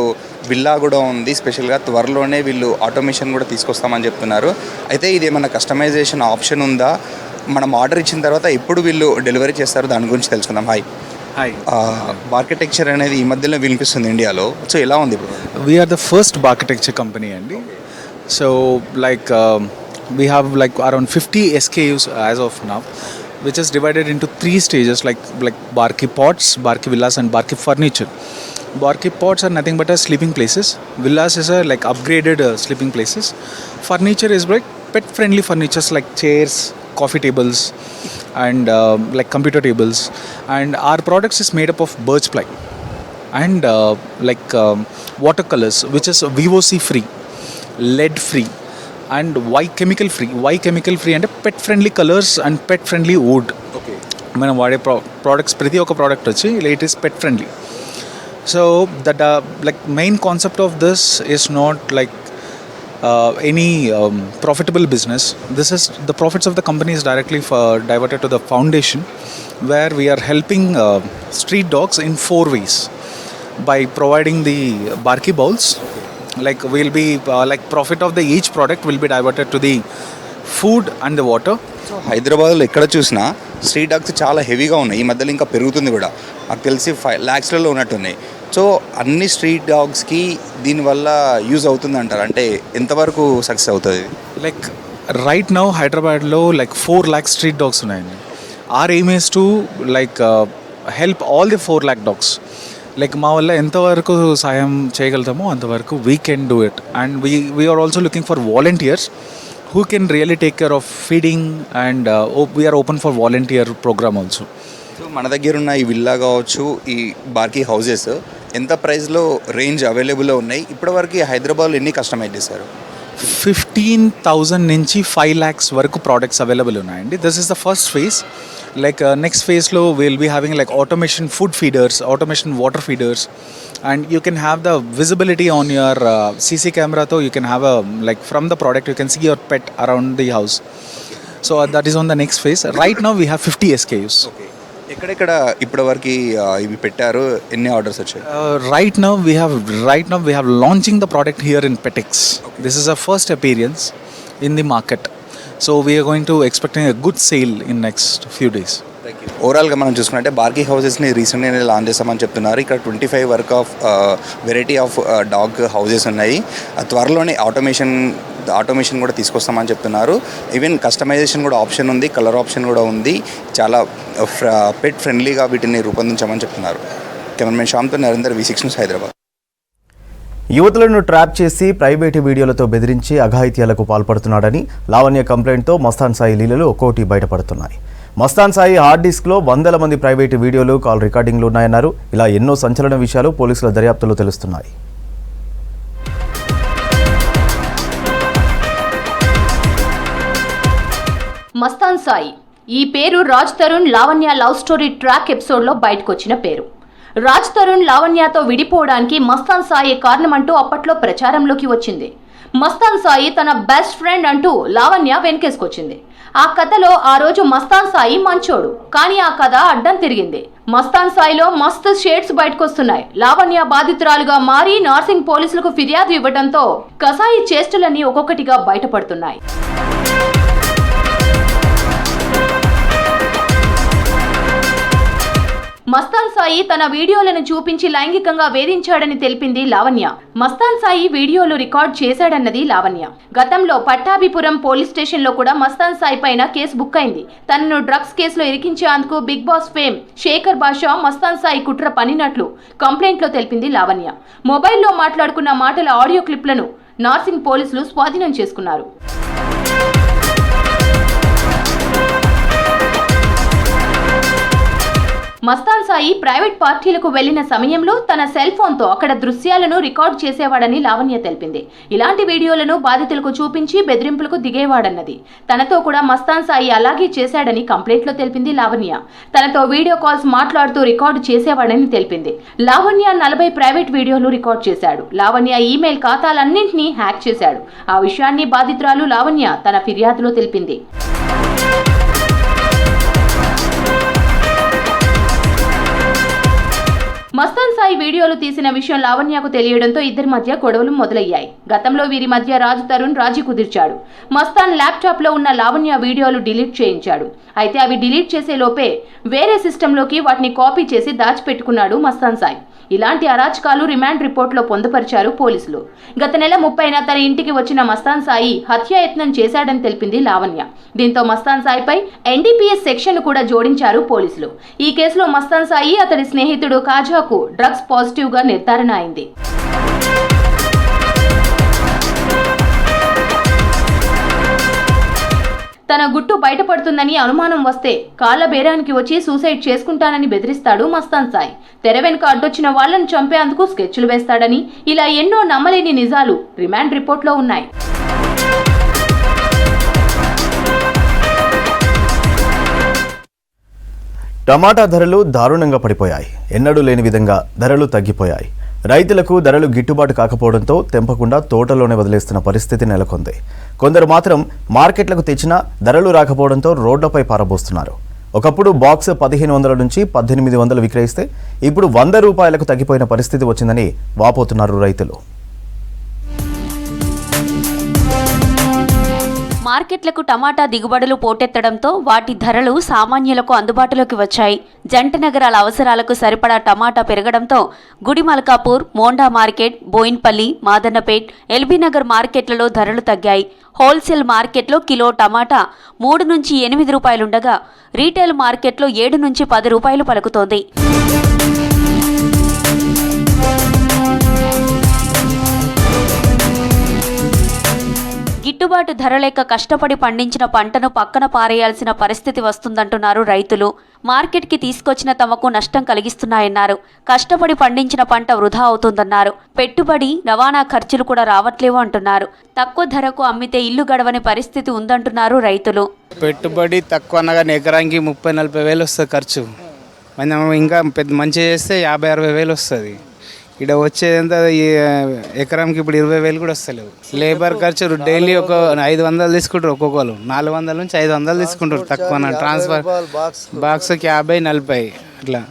villa కూడా ఉంది. స్పెషల్గా త్వరలోనే వీళ్ళు ఆటోమేషన్ కూడా తీసుకొస్తామని చెప్తున్నారు. అయితే ఇది ఏమన్నా కస్టమైజేషన్ ఆప్షన్ ఉందా? మనం ఆర్డర్ ఇచ్చిన తర్వాత ఎప్పుడు వీళ్ళు డెలివరీ చేస్తారు, దాని గురించి తెలుసుకుందాం. హాయ్, ఆర్కిటెక్చర్ అనేది ఈ మధ్యలో వినిపిస్తుంది ఇండియాలో. సో ఎలా ఉంది ఇప్పుడు? We are the first architecture company అండి. So we have around 50 SKUs as of now, which is divided into 3 stages like Barki Pods, Barki Villas and Barki Furniture. Barki Pods are nothing but sleeping places. Villas is upgraded sleeping places. Furniture is pet friendly furnitures like chairs, coffee tables and computer tables. And our products is made up of birch ply and watercolors, which is VOC free, lead free and chemical free and pet friendly colors and pet friendly wood. Okay, మనం వాడే products ప్రతి ఒక్క product వచ్చి it is pet friendly. So that main concept of this is not any profitable business. This is the profits of the company is directly diverted to the foundation, where we are helping street dogs in 4 ways. By providing the Barki bowls, we'll be profit of the each product will be diverted to the food and the water. So హైదరాబాద్లో ఎక్కడ చూసినా street dogs చాలా హెవీగా ఉన్నాయి. ఈ మధ్యలో ఇంకా పెరుగుతుంది కూడా. నాకు తెలిసి 5 lakhsలలో ఉన్నట్టున్నాయి. సో అన్ని స్ట్రీట్ డాగ్స్కి దీనివల్ల యూజ్ అవుతుంది అంటారు. అంటే ఎంతవరకు సక్సెస్ అవుతుంది? రైట్ నౌ హైదరాబాద్లో 4 lakh స్ట్రీట్ డాగ్స్ ఉన్నాయండి. Our aim is to help all the 4 lakh dogs. మా వల్ల ఎంతవరకు సాయం చేయగలుగుతామో అంతవరకు we can do it. And we are also looking for volunteers who can really take care of feeding, and we are open for volunteer program also. So మన దగ్గర ఉన్న ఈ విల్లా కావచ్చు, ఈ బార్కీ హౌసెస్ ఎంత ప్రైస్లో రేంజ్ అవైలబుల్లో ఉన్నాయి? ఇప్పటివరకు హైదరాబాద్లో ఎన్ని కస్టమైజ్ చేశారు? 15,000 నుంచి 5 lakhs వరకు ప్రోడక్ట్స్ అవైలబుల్ ఉన్నాయండి. This is the first phase. Next ఫేజ్లో will be having automation food feeders, automation water feeders, and you can have the visibility on your CC camera, so you can have from the product you can see your pet around the house. So that is on the next phase. Right now we have 50 SKUs. Okay, ఎక్కడెక్కడ ఇప్పటివరకు ఇవి పెట్టారు? ఎన్ని orders వచ్చాయి? Right now we have launching the product here in Petix. Okay. This is our first appearance in the market. So we are going to expecting a good sale in next few days. ఓవరాల్గా మనం చూసుకుంటే బార్కీ హౌసెస్ని రీసెంట్గా launch చేస్తామని చెప్తున్నారు. ఇక్కడ 25 వరకు of variety of dog houses ఉన్నాయి. త్వరలోనే ఆటోమేషన్ కూడా తీసుకొస్తామని చెప్తున్నారు. ఈవెన్ కస్టమైజేషన్ కూడా ఆప్షన్ ఉంది, కలర్ ఆప్షన్ కూడా ఉంది. చాలా పెట్ ఫ్రెండ్లీగా వీటిని రూపొందించామని చెప్తున్నారు. కెమెరామెన్ శ్యామ్తో నరేందర్, V6 న్యూస్, హైదరాబాద్. యువతులను ట్రాప్ చేసి ప్రైవేటు వీడియోలతో బెదిరించి అఘాయిత్యాలకు పాల్పడుతున్నాడని లావణ్య కంప్లైంట్తో మస్తాన్ సాయి లీలలు ఒక్కోటి బయటపడుతున్నాయి. మస్తాన్ సాయి హార్డ్ డిస్క్లో వందల మంది ప్రైవేటు వీడియోలు, కాల్ రికార్డింగ్లు ఉన్నాయన్నారు. ఇలా ఎన్నో సంచలన విషయాలు పోలీసుల దర్యాప్తులో తెలుస్తున్నాయి. మస్తాన్ సాయి ఈ పేరు Raj Tarun Lavanya love story track ఎపిసోడ్లో బయటకొచ్చిన పేరు. రాజ్ తరుణ్ లావణ్యతో విడిపోవడానికి మస్తాన్ సాయి కారణమంటూ అప్పట్లో ప్రచారంలోకి వచ్చింది. మస్తాన్ సాయి తన బెస్ట్ ఫ్రెండ్ అంటూ లావణ్య వెనకేసుకొచ్చింది. ఆ కథలో ఆ రోజు మస్తాన్ సాయి మంచోడు, కానీ ఆ కథ అడ్డం తిరిగింది. మస్తాన్ సాయిలో మస్తు షేడ్స్ బయటకొస్తున్నాయి. లావణ్య బాధితురాలుగా మారి నార్సింగ్ పోలీసులకు ఫిర్యాదు ఇవ్వడంతో కసాయి చేష్టలన్నీ ఒక్కొక్కటిగా బయటపడుతున్నాయి. మస్తాన్ సాయి తన వీడియోలను చూపించి లైంగికంగా వేధించాడని తెలిపింది లావణ్య. మస్తాన్ సాయి వీడియోలు రికార్డ్ చేశాడన్నది లావణ్య. గతంలో పట్టాభిపురం పోలీస్ స్టేషన్ లో కూడా మస్తాన్ సాయి పైన కేసు బుక్ అయింది. తనను డ్రగ్స్ కేసులో ఇరికించేందుకు బిగ్ బాస్ ఫేమ్ శేఖర్ బాషా మస్తాన్ సాయి కుట్ర పన్నినట్లు కంప్లైంట్ లో తెలిపింది లావణ్య. మొబైల్లో మాట్లాడుకున్న మాటల ఆడియో క్లిప్లను నార్సింగ్ పోలీసులు స్వాధీనం చేసుకున్నారు. మస్తాన్ సాయి ప్రైవేట్ పార్టీలకు వెళ్లిన సమయంలో తన సెల్ ఫోన్తో అక్కడ దృశ్యాలను రికార్డ్ చేసేవాడని లావణ్య తెలిపింది. ఇలాంటి వీడియోలను బాధితులకు చూపించి బెదిరింపులకు దిగేవాడన్నది. తనతో కూడా మస్తాన్ సాయి అలాగే చేశాడని కంప్లైంట్లో తెలిపింది లావణ్య. తనతో వీడియో కాల్స్ మాట్లాడుతూ రికార్డు చేసేవాడని తెలిపింది. లావణ్య 40 ప్రైవేట్ వీడియోలు రికార్డ్ చేశాడు. లావణ్య ఈమెయిల్ ఖాతాలన్నింటినీ హ్యాక్ చేశాడు. ఆ విషయాన్ని బాధితురాలు లావణ్య తన ఫిర్యాదులో తెలిపింది. మస్తాన్ సాయి వీడియోలు తీసిన విషయం లావణ్యకు తెలియడంతో ఇద్దరి మధ్య గొడవలు మొదలయ్యాయి. గతంలో వీరి మధ్య రాజు తరుణ్ రాజీ కుదిర్చాడు. మస్తాన్ ల్యాప్టాప్ లో ఉన్న లావణ్య వీడియోలు డిలీట్ చేయించాడు. అయితే అవి డిలీట్ చేసే లోపే వేరే సిస్టంలోకి వాటిని కాపీ చేసి దాచిపెట్టుకున్నాడు మస్తాన్ సాయి. ఇలాంటి అరాచకాలు రిమాండ్ రిపోర్ట్లో పొందుపరిచారు పోలీసులు. గత నెల 30న తన ఇంటికి వచ్చిన మస్తాన్ సాయి హత్యాయత్నం చేశాడని తెలిపింది లావణ్య. దీంతో మస్తాన్ సాయిపై NDPS సెక్షన్ కూడా జోడించారు పోలీసులు. ఈ కేసులో మస్తాన్ సాయి అతడి స్నేహితుడు కాజాకు డ్రగ్స్ పాజిటివ్ గా నిర్ధారణ అయింది. తన గుట్టు బయటపడుతుందని అనుమానం వస్తే కాళ్ల బేరానికి వచ్చి సూసైడ్ చేసుకుంటానని బెదిరిస్తాడు మస్తాన్ సాయి. తెర వెనుక అడ్డొచ్చిన వాళ్లను చంపేందుకు స్కెచ్లు వేస్తాడని ఇలా ఎన్నో నమ్మలేని నిజాలు రిమాండ్ రిపోర్ట్లో ఉన్నాయి. టమాటా ధరలు దారుణంగా పడిపోయాయి. ఎన్నడూ లేని విధంగా ధరలు తగ్గిపోయాయి. రైతులకు ధరలు గిట్టుబాటు కాకపోవడంతో తెంపకుండా తోటలోనే వదిలేస్తున్న పరిస్థితి నెలకొంది. కొందరు మాత్రం మార్కెట్లకు తెచ్చినా ధరలు రాకపోవడంతో రోడ్లపై పారబోస్తున్నారు. ఒకప్పుడు బాక్స్ 1500 నుంచి 1800 విక్రయిస్తే ఇప్పుడు 100 రూపాయలకు తగ్గిపోయిన పరిస్థితి వచ్చిందని వాపోతున్నారు రైతులు. మార్కెట్లకు టమాటా దిగుబడులు పోటెత్తడంతో వాటి ధరలు సామాన్యులకు అందుబాటులోకి వచ్చాయి. జంట నగరాల అవసరాలకు సరిపడా టమాటా పెరగడంతో గుడిమల్కాపూర్, మోండా మార్కెట్, బోయిన్పల్లి, మాదన్నపేట్, ఎల్బీనగర్ మార్కెట్లలో ధరలు తగ్గాయి. హోల్సేల్ మార్కెట్లో కిలో టమాటా 3 నుంచి 8 రూపాయలుండగా రీటైల్ మార్కెట్లో 7 నుంచి 10 రూపాయలు పలుకుతోంది. గిట్టుబాటు ధర లేక కష్టపడి పండించిన పంటను పక్కన పారేయాల్సిన పరిస్థితి వస్తుందంటున్నారు రైతులు. మార్కెట్కి తీసుకొచ్చిన తమకు నష్టం కలిగిస్తున్నాయన్నారు. కష్టపడి పండించిన పంట వృధా అవుతుందన్నారు. పెట్టుబడి, రవాణా ఖర్చులు కూడా రావట్లేవు అంటున్నారు. తక్కువ ధరకు అమ్మితే ఇల్లు గడవని పరిస్థితి ఉందంటున్నారు రైతులు. పెట్టుబడి తక్కువ అనగానే ఎకరానికి 30-40 వేలు వస్తుంది ఖర్చు. మనం ఇంకా పెద్ద మంచిగా చేస్తే 50-60 వేలు వస్తుంది. ఇక్కడ వచ్చేదంతా ఎకరానికి ఇప్పుడు 20 వేలు కూడా వస్తలేవు. లేబర్ ఖర్చు డైలీ ఒక 500 తీసుకుంటారు. ఒక్కొక్కరు 400 నుంచి 500 తీసుకుంటారు. తక్కువ ట్రాన్స్ఫర్ బాక్స్కి 50-40 అట్లా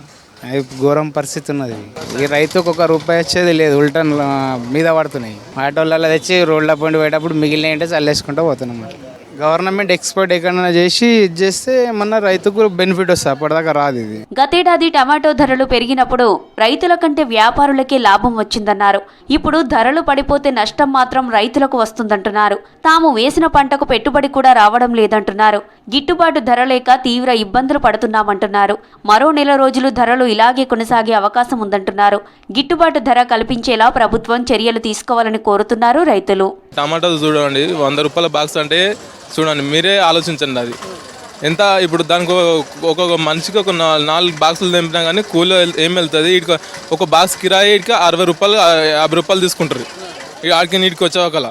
ఘోరం పరిస్థితి ఉన్నది. ఈ రైతుకు ₹1 వచ్చేది లేదు. ఉల్టా మీద పడుతున్నాయి. ఆటోలలో తెచ్చి రోడ్ల పండి పోయేటప్పుడు మిగిలిన అంటే చల్లేసుకుంటూ పోతున్నాం. అట్లా గవర్నమెంట్ ఎక్స్పోర్ట్ ఎక్కడైనా చేసి చేస్తే మన రైతుకు బెనిఫిట్ వస్తుంది. అప్పటిదాకా రాదు ఇది. గతేడాది టమాటో ధరలు పెరిగినప్పుడు రైతుల కంటే వ్యాపారులకే లాభం వచ్చిందన్నారు. ఇప్పుడు ధరలు పడిపోతే నష్టం మాత్రం రైతులకు వస్తుందంటున్నారు. తాము వేసిన పంటకు పెట్టుబడి కూడా రావడం లేదంటున్నారు. గిట్టుబాటు ధర లేక తీవ్ర ఇబ్బందులు పడుతున్నామంటున్నారు. మరో నెల రోజులు ధరలు ఇలాగే కొనసాగే అవకాశం ఉందంటున్నారు. గిట్టుబాటు ధర కల్పించేలా ప్రభుత్వం చర్యలు తీసుకోవాలని కోరుతున్నారు రైతులు. టమాటాలు చూడండి, 100 రూపాయల బాక్స్ అంటే చూడండి, మీరే ఆలోచించండి. అది ఎంత ఇప్పుడు దానికి ఒక్కొక్క మనిషికి ఒక 4 బాక్సులు తెంపినా కానీ కూలి ఏం వెళ్తుంది. ఇక ఒక బాక్స్ కిరాయి ఇక 60 రూపాయలు 50 రూపాయలు తీసుకుంటారు. ఇక ఆడికి నీటికి వచ్చేవాకలా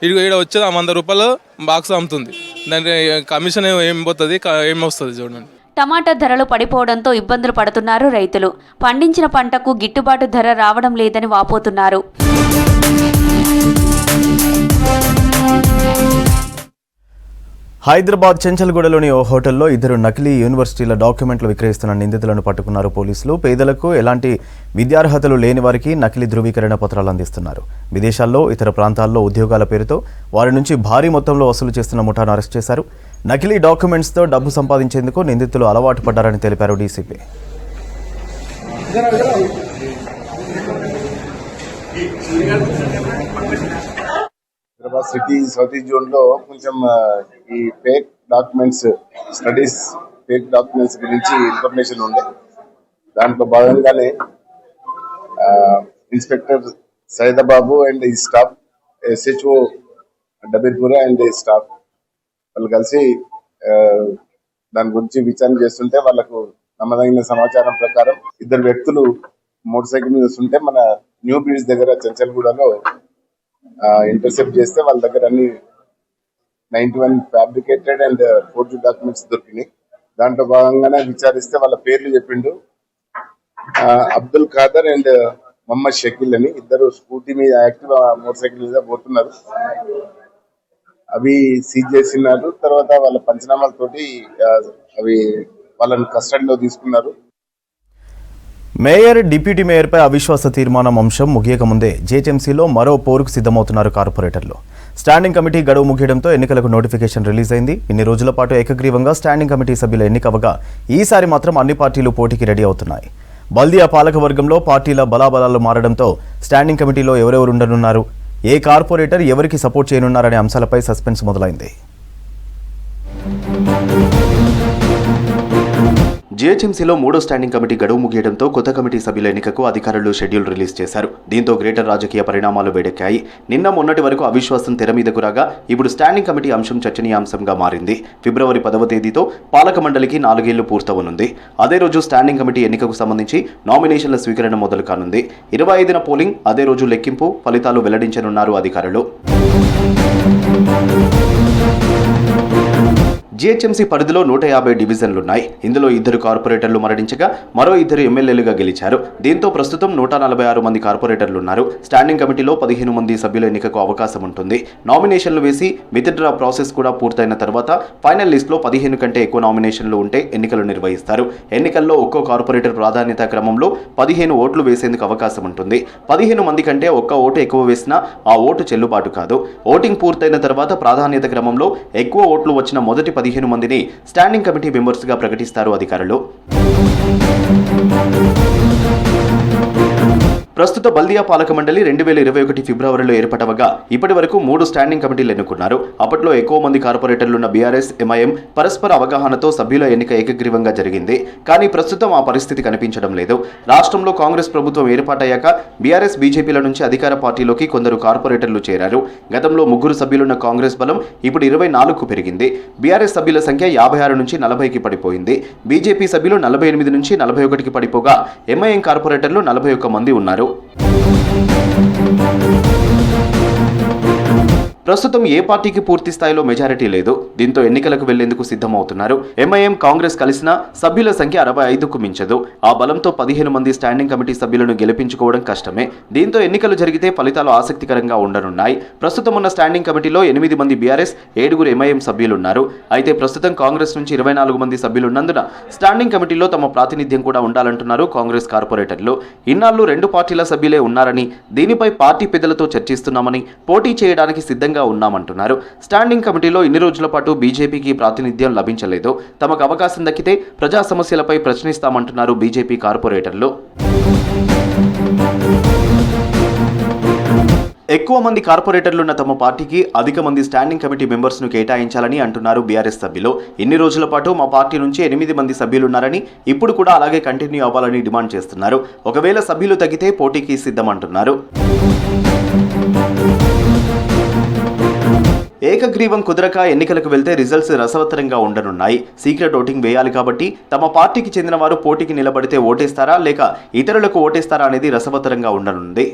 ఇక్కడ వచ్చేది 100 రూపాయలు బాక్స్ అమ్ముతుంది. దానికి కమిషన్ ఏం పోతుంది, ఏం వస్తుంది చూడండి. టమాటా ధరలు పడిపోవడంతో ఇబ్బందులు పడుతున్నారు రైతులు. పండించిన పంటకు గిట్టుబాటు ధర రావడం లేదని వాపోతున్నారు. హైదరాబాద్ చెంచల్గూడలోని ఓ హోటల్లో 2 నకిలీ యూనివర్సిటీల డాక్యుమెంట్లు విక్రయిస్తున్న నిందితులను పట్టుకున్నారు పోలీసులు. పేదలకు ఎలాంటి విద్యార్హతలు లేని వారికి నకిలీ ధృవీకరణ పత్రాలు అందిస్తున్నారు. విదేశాల్లో, ఇతర ప్రాంతాల్లో ఉద్యోగాల పేరుతో వారి నుంచి భారీ మొత్తంలో వసూలు చేస్తున్న ముఠాను అరెస్ట్ చేశారు. నకిలీ డాక్యుమెంట్స్తో డబ్బు సంపాదించేందుకు నిందితులు అలవాటు పడ్డారని తెలిపారు DCP. Hyderabad city south east zone లో కొంచెం ఈ fake documents studies fake documents గురించి ఇన్ఫర్మేషన్ ఉండే. దాంట్లో భాగంగానే ఇన్స్పెక్టర్ సైదాబాబు అండ్ ఈ స్టాఫ్, SHO డబీర్పుర అండ్ ఈ స్టాఫ్ వాళ్ళు కలిసి దాని గురించి విచారణ చేస్తుంటే వాళ్ళకు నమ్మదగిన సమాచారం ప్రకారం 2 వ్యక్తులు మోటార్ సైకిల్ మీద వస్తుంటే మన న్యూ బ్రిడ్జ్ దగ్గర చెంచల్గూడలో ఇంటర్సెప్ట్ చేస్తే వాళ్ళ దగ్గర అన్ని 91 ఫ్యాబ్రికేటెడ్ అండ్ ఫోర్జరీ డాక్యుమెంట్స్ దొరికినాయి. దాంట్లో భాగంగానే విచారిస్తే వాళ్ళ పేర్లు చెప్పిండు. అబ్దుల్ ఖాదర్ అండ్ మొహమ్మద్ షకీల్ అని ఇద్దరు స్కూటీ మీద యాక్టివ్ మోటార్ సైకిల్ మీద పోతున్నారు. అవి సీజ్ చేసినారు. తర్వాత వాళ్ళ పంచనామాలతోటి అవి వాళ్ళని కస్టడీలో తీసుకున్నారు. మేయర్, డిప్యూటీ మేయర్పై అవిశ్వాస తీర్మానం అంశం ముగియక ముందే జీహెచ్ఎంసీలో మరో పోరుకు సిద్ధమవుతున్నారు కార్పొరేటర్లు. స్టాండింగ్ కమిటీ గడువు ముగియడంతో ఎన్నికలకు నోటిఫికేషన్ రిలీజ్ అయింది. ఇన్ని రోజుల పాటు ఏకగ్రీవంగా స్టాండింగ్ కమిటీ సభ్యుల ఎన్నికవగా ఈసారి మాత్రం అన్ని పార్టీలు పోటీకి రెడీ అవుతున్నాయి. బల్దియా పాలకవర్గంలో పార్టీల బలాబలాలు మారడంతో స్టాండింగ్ కమిటీలో ఎవరెవరు ఉండనున్నారు, ఏ కార్పొరేటర్ ఎవరికి సపోర్ట్ చేయనున్నారనే అంశాలపై సస్పెన్స్ మొదలైంది. జీహెచ్ఎంసీలో 3వ స్టాండింగ్ కమిటీ గడువు ముగియడంతో కొత్త కమిటీ సభ్యుల ఎన్నికకు అధికారులు షెడ్యూల్ రిలీజ్ చేశారు. దీంతో గ్రేటర్ రాజకీయ పరిణామాలు వేడెక్కాయి. నిన్న మొన్నటి వరకు అవిశ్వాసం తెర మీదకు రాగా ఇప్పుడు స్టాండింగ్ కమిటీ అంశం చర్చనీయాంశంగా మారింది. ఫిబ్రవరి 10వ తేదీతో పాలక మండలికి 4 ఏళ్లు పూర్తవనుంది. అదే రోజు స్టాండింగ్ కమిటీ ఎన్నికకు సంబంధించి నామినేషన్ల స్వీకరణ మొదలు కానుంది. 25న పోలింగ్, అదే రోజు లెక్కింపు, ఫలితాలు వెల్లడించనున్నారు అధికారులు. జీహెచ్ఎంసీ పరిధిలో 150 డివిజన్లున్నాయి. ఇందులో 2 కార్పొరేటర్లు మరణించగా మరో 2 ఎమ్మెల్యేలుగా గెలిచారు. దీంతో ప్రస్తుతం 146 మంది కార్పొరేటర్లున్నారు. స్టాండింగ్ కమిటీలో 15 మంది సభ్యుల ఎన్నికకు అవకాశం ఉంటుంది. నామినేషన్లు వేసి విత్డ్రా ప్రాసెస్ కూడా పూర్తయిన తర్వాత ఫైనల్ లిస్టులో 15 కంటే ఎక్కువ నామినేషన్లు ఉంటే ఎన్నికలు నిర్వహిస్తారు. ఎన్నికల్లో ఒక్కో కార్పొరేటర్ ప్రాధాన్యత క్రమంలో 15 ఓట్లు వేసేందుకు అవకాశం ఉంటుంది. 15 మంది కంటే ఒక్క ఓటు ఎక్కువ వేసినా ఆ ఓటు చెల్లుబాటు కాదు. ఓటింగ్ పూర్తయిన తర్వాత ప్రాధాన్యత క్రమంలో ఎక్కువ ఓట్లు వచ్చిన మొదటి 15 మందిని స్టాండింగ్ కమిటీ మెంబర్స్గా ప్రకటిస్తారు అధికారులు. ప్రస్తుత బల్దియా పాలక మండలి 2021 ఫిబ్రవరిలో ఏర్పడవగా ఇప్పటి వరకు 3 స్టాండింగ్ కమిటీలు ఎన్నుకున్నారు. అప్పట్లో ఎక్కువ మంది కార్పొరేటర్లున్న బీఆర్ఎస్, ఎంఐఎం పరస్పర అవగాహనతో సభ్యుల ఎన్నిక ఏకగ్రీవంగా జరిగింది. కానీ ప్రస్తుతం ఆ పరిస్థితి కనిపించడం లేదు. రాష్ట్రంలో కాంగ్రెస్ ప్రభుత్వం ఏర్పాటయ్యాక బీఆర్ఎస్, బీజేపీల నుంచి అధికార పార్టీలోకి కొందరు కార్పొరేటర్లు చేరారు. గతంలో 3 సభ్యులున్న కాంగ్రెస్ బలం ఇప్పుడు 24కు పెరిగింది. బీఆర్ఎస్ సభ్యుల సంఖ్య 56 నుంచి 40కి పడిపోయింది. బీజేపీ సభ్యులు 48 నుంచి 41కి పడిపోగా ఎంఐఎం కార్పొరేటర్లు 41 మంది ఉన్నారు. ప్రస్తుతం ఏ పార్టీకి పూర్తి స్థాయిలో మెజారిటీ లేదు. దీంతో ఎన్నికలకు వెళ్లేందుకు సిద్ధమవుతున్నారు. ఎంఐఎం, కాంగ్రెస్ కలిసిన సభ్యుల సంఖ్య 65కు మించదు. ఆ బలంతో 15 మంది స్టాండింగ్ కమిటీ సభ్యులను గెలిపించుకోవడం కష్టమే. దీంతో ఎన్నికలు జరిగితే ఫలితాలు ఆసక్తికరంగా ఉండనున్నాయి. ప్రస్తుతం ఉన్న స్టాండింగ్ కమిటీలో 8 మంది బీఆర్ఎస్, 7 ఎంఐఎం సభ్యులున్నారు. అయితే ప్రస్తుతం కాంగ్రెస్ నుంచి 24 మంది సభ్యులున్నందున స్టాండింగ్ కమిటీలో తమ ప్రాతినిధ్యం కూడా ఉండాలంటున్నారు కాంగ్రెస్ కార్పొరేటర్లు. ఇన్నాళ్లు 2 పార్టీల సభ్యులే ఉన్నారని, దీనిపై పార్టీ పెద్దలతో చర్చిస్తున్నామని, పోటీ చేయడానికి సిద్ధంగా ఉన్నామంటున్నారు. స్టాండింగ్ కమిటీలో ఇన్ని రోజుల పాటు బీజేపీకి ప్రాతినిధ్యం లభించలేదు. తమకు అవకాశం దక్కితే ప్రజా సమస్యలపై ప్రశ్నిస్తామంటున్నారు బీజేపీ కార్పొరేటర్లు. ఎక్కువ మంది కార్పొరేటర్లున్న తమ పార్టీకి అధిక మంది స్టాండింగ్ కమిటీ మెంబర్స్ను కేటాయించాలని అంటున్నారు బీఆర్ఎస్ సభ్యులు. ఇన్ని రోజుల పాటు మా పార్టీ నుంచి 8 మంది సభ్యులున్నారని, ఇప్పుడు కూడా అలాగే కంటిన్యూ అవ్వాలని డిమాండ్ చేస్తున్నారు. ఒకవేళ సభ్యులు తగ్గితే పోటీకి సిద్ధమంటున్నారు. ఏకగ్రీవం కుదరక ఎన్నికలకు వెళ్తే రిజల్ట్స్ రసవత్తరంగా ఉండనున్నాయి. సీక్రెట్ ఓటింగ్ వేయాలి కాబట్టి తమ పార్టీకి చెందిన వారు పోటీకి నిలబడితే ఓటేస్తారా లేక ఇతరులకు ఓటేస్తారా అనేది రసవత్తరంగా ఉండనుంది.